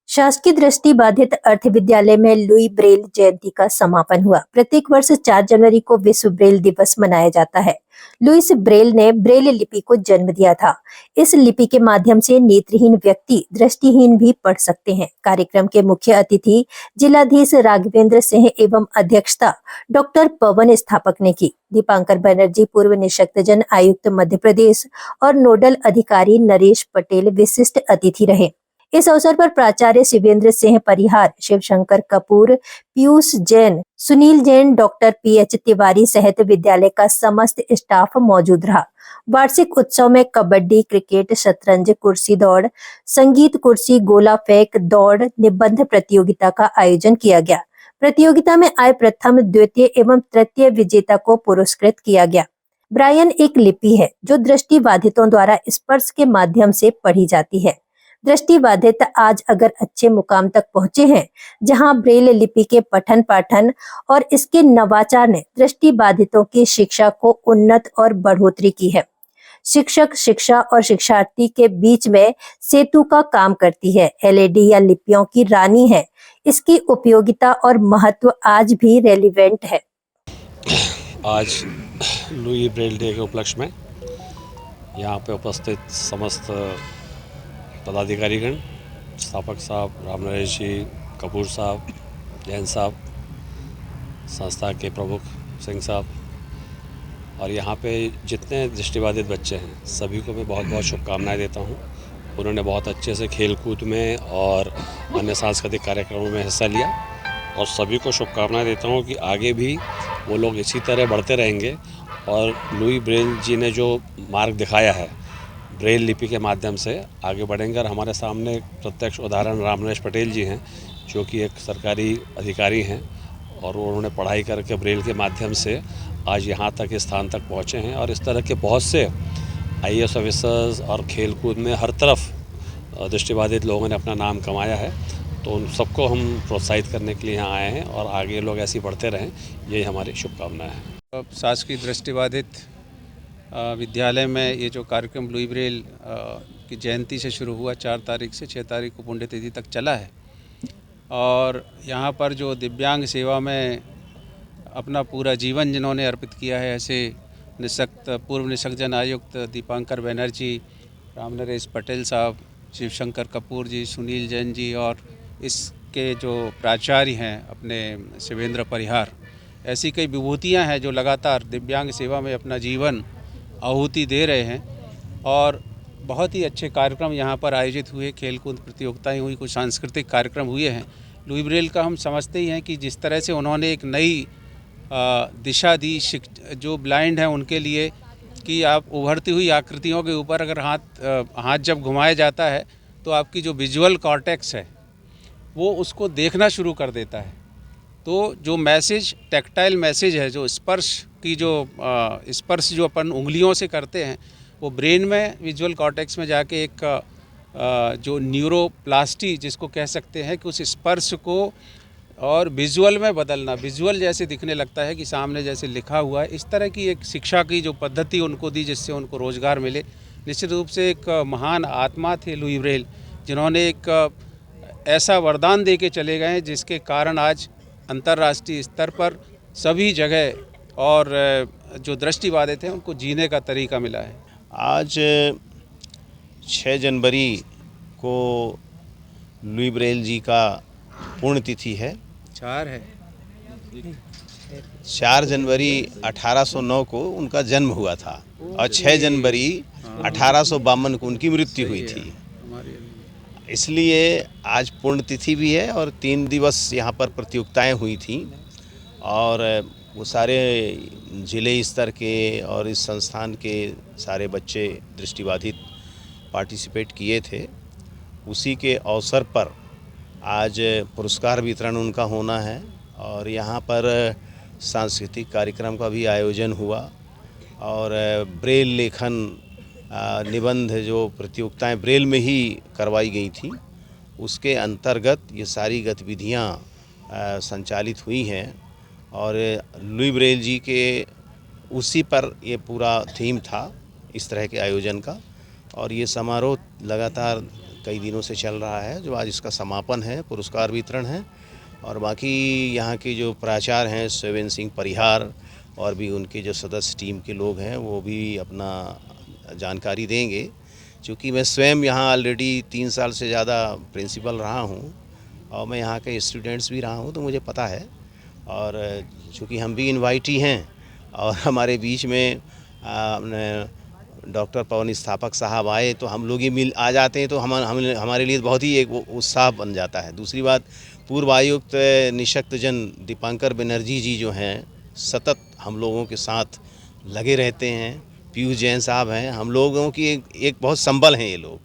शासकीय दृष्टि बाधित अर्थ विद्यालय में लुई ब्रेल जयंती का समापन हुआ। प्रत्येक वर्ष 4 जनवरी को विश्व ब्रेल दिवस मनाया जाता है। लुईस ब्रेल ने ब्रेल लिपि को जन्म दिया था। इस लिपि के माध्यम से नेत्रहीन व्यक्ति दृष्टिहीन भी पढ़ सकते हैं। कार्यक्रम के मुख्य अतिथि जिलाधीश राघवेंद्र सिंह एवं अध्यक्षता डॉक्टर पवन स्थापक ने की। दीपांकर बनर्जी पूर्व निःशक्तजन आयुक्त मध्य प्रदेश और नोडल अधिकारी नरेश पटेल विशिष्ट अतिथि रहे। इस अवसर पर प्राचार्य शिवेंद्र सिंह परिहार, शिवशंकर कपूर, पीयूष जैन, सुनील जैन, डॉक्टर पीएच तिवारी सहित विद्यालय का समस्त स्टाफ मौजूद रहा। वार्षिक उत्सव में कबड्डी, क्रिकेट, शतरंज, कुर्सी दौड़, संगीत कुर्सी, गोला फेंक, दौड़, निबंध प्रतियोगिता का आयोजन किया गया। प्रतियोगिता में आए प्रथम, द्वितीय एवं तृतीय विजेता को पुरस्कृत किया गया। ब्रायन एक लिपि है जो दृष्टिबाधितों द्वारा स्पर्श के माध्यम से पढ़ी जाती है। दृष्टिबाधित आज अगर अच्छे मुकाम तक पहुंचे हैं, जहां ब्रेल लिपि के पठन पाठन और इसके नवाचार ने दृष्टिबाधितों की शिक्षा को उन्नत और बढ़ोतरी की है। शिक्षक, शिक्षा और शिक्षार्थी के बीच में सेतु का काम करती है। एलईडी या लिपियों की रानी है। इसकी उपयोगिता और महत्व आज भी रेलिवेंट है। आज लुई ब्रेल डे के उपलक्ष्य में यहाँ पे उपस्थित समस्त पदाधिकारीगण, स्थापक साहब, राम नरेश जी, कपूर साहब, जैन साहब, संस्था के प्रमुख सिंह साहब और यहाँ पे जितने दृष्टिबाधित बच्चे हैं सभी को मैं बहुत बहुत शुभकामनाएं देता हूँ। उन्होंने बहुत अच्छे से खेलकूद में और अन्य सांस्कृतिक कार्यक्रमों में हिस्सा लिया और सभी को शुभकामनाएं देता हूँ कि आगे भी वो लोग इसी तरह बढ़ते रहेंगे और लुई ब्रेल जी ने जो मार्ग दिखाया है ब्रेल लिपि के माध्यम से आगे बढ़ेंगे। और हमारे सामने एक प्रत्यक्ष उदाहरण राम नरेश पटेल जी हैं जो कि एक सरकारी अधिकारी हैं और उन्होंने पढ़ाई करके ब्रेल के माध्यम से आज यहाँ तक इस स्थान तक पहुँचे हैं। और इस तरह के बहुत से आईएएस ऑफिसर्स और खेलकूद में हर तरफ दृष्टिबाधित लोगों ने अपना नाम कमाया है, तो उन सबको हम प्रोत्साहित करने के लिए यहाँ आए हैं और आगे लोग ऐसे ही बढ़ते रहें, यही हमारी शुभकामनाएँ हैं। शासकीय दृष्टिबाधित विद्यालय में ये जो कार्यक्रम लुई ब्रेल की जयंती से शुरू हुआ 4 तारीख से 6 तारीख को पुण्यतिथि तक चला है और यहाँ पर जो दिव्यांग सेवा में अपना पूरा जीवन जिन्होंने अर्पित किया है, ऐसे पूर्व निःशक्तजन आयुक्त दीपांकर बनर्जी, राम नरेश पटेल साहब, शिवशंकर कपूर जी, सुनील जैन जी और इसके जो प्राचार्य हैं अपने शिवेंद्र परिहार, ऐसी कई विभूतियाँ हैं जो लगातार दिव्यांग सेवा में अपना जीवन आहुति दे रहे हैं। और बहुत ही अच्छे कार्यक्रम यहाँ पर आयोजित हुए, खेलकूद प्रतियोगिताएं हुई, कुछ सांस्कृतिक कार्यक्रम हुए हैं। लुई ब्रेल का हम समझते ही हैं कि जिस तरह से उन्होंने एक नई दिशा दी जो ब्लाइंड हैं उनके लिए, कि आप उभरती हुई आकृतियों के ऊपर अगर हाथ जब घुमाया जाता है तो आपकी जो विजुअल कॉर्टेक्स है वो उसको देखना शुरू कर देता है। तो जो मैसेज, टैक्टाइल मैसेज है, जो स्पर्श की स्पर्श जो अपन उंगलियों से करते हैं, वो ब्रेन में विजुअल कॉर्टेक्स में जाके एक जो न्यूरोप्लास्टी जिसको कह सकते हैं कि उस स्पर्श को और विजुअल में बदलना, विजुअल जैसे दिखने लगता है कि सामने जैसे लिखा हुआ है। इस तरह की एक शिक्षा की जो पद्धति उनको दी जिससे उनको रोज़गार मिले। निश्चित रूप से एक महान आत्मा थे लुई ब्रेल, जिन्होंने एक ऐसा वरदान दे के चले गए जिसके कारण आज अंतर्राष्ट्रीय स्तर पर सभी जगह और जो दृष्टिबाधित हैं उनको जीने का तरीका मिला है। आज 6 जनवरी को लुई ब्रेल जी का पुण्यतिथि है। 4 जनवरी 1809 को उनका जन्म हुआ था और 6 जनवरी 1852 को उनकी मृत्यु हुई थी। इसलिए आज पुण्यतिथि भी है और 3 दिवस यहाँ पर प्रतियोगिताएं हुई थी और वो सारे जिले स्तर के और इस संस्थान के सारे बच्चे दृष्टिबाधित पार्टिसिपेट किए थे। उसी के अवसर पर आज पुरस्कार वितरण उनका होना है और यहाँ पर सांस्कृतिक कार्यक्रम का भी आयोजन हुआ और ब्रेल लेखन निबंध जो प्रतियोगिताएं ब्रेल में ही करवाई गई थी, उसके अंतर्गत ये सारी गतिविधियां संचालित हुई हैं और लुई ब्रेल जी के उसी पर ये पूरा थीम था इस तरह के आयोजन का। और ये समारोह लगातार कई दिनों से चल रहा है, जो आज इसका समापन है, पुरस्कार वितरण है। और बाकी यहाँ के जो प्राचार्य हैं शिवेंद्र सिंह परिहार और भी उनके जो सदस्य टीम के लोग हैं वो भी अपना जानकारी देंगे। चूँकि मैं स्वयं यहाँ ऑलरेडी 3 साल से ज़्यादा प्रिंसिपल रहा हूँ और मैं यहाँ के स्टूडेंट्स भी रहा हूँ, तो मुझे पता है। और चूँकि हम भी इनवाइटी हैं और हमारे बीच में डॉक्टर पवन स्थापक साहब आए तो हम लोग ही मिल आ जाते हैं, तो हमारे लिए बहुत ही एक उत्साह बन जाता है। दूसरी बात, पूर्व आयुक्त निशक्तजन दीपांकर बनर्जी जी जो हैं सतत हम लोगों के साथ लगे रहते हैं। पीयूष जैन साहब हैं, हम लोगों की एक बहुत संबल हैं ये लोग।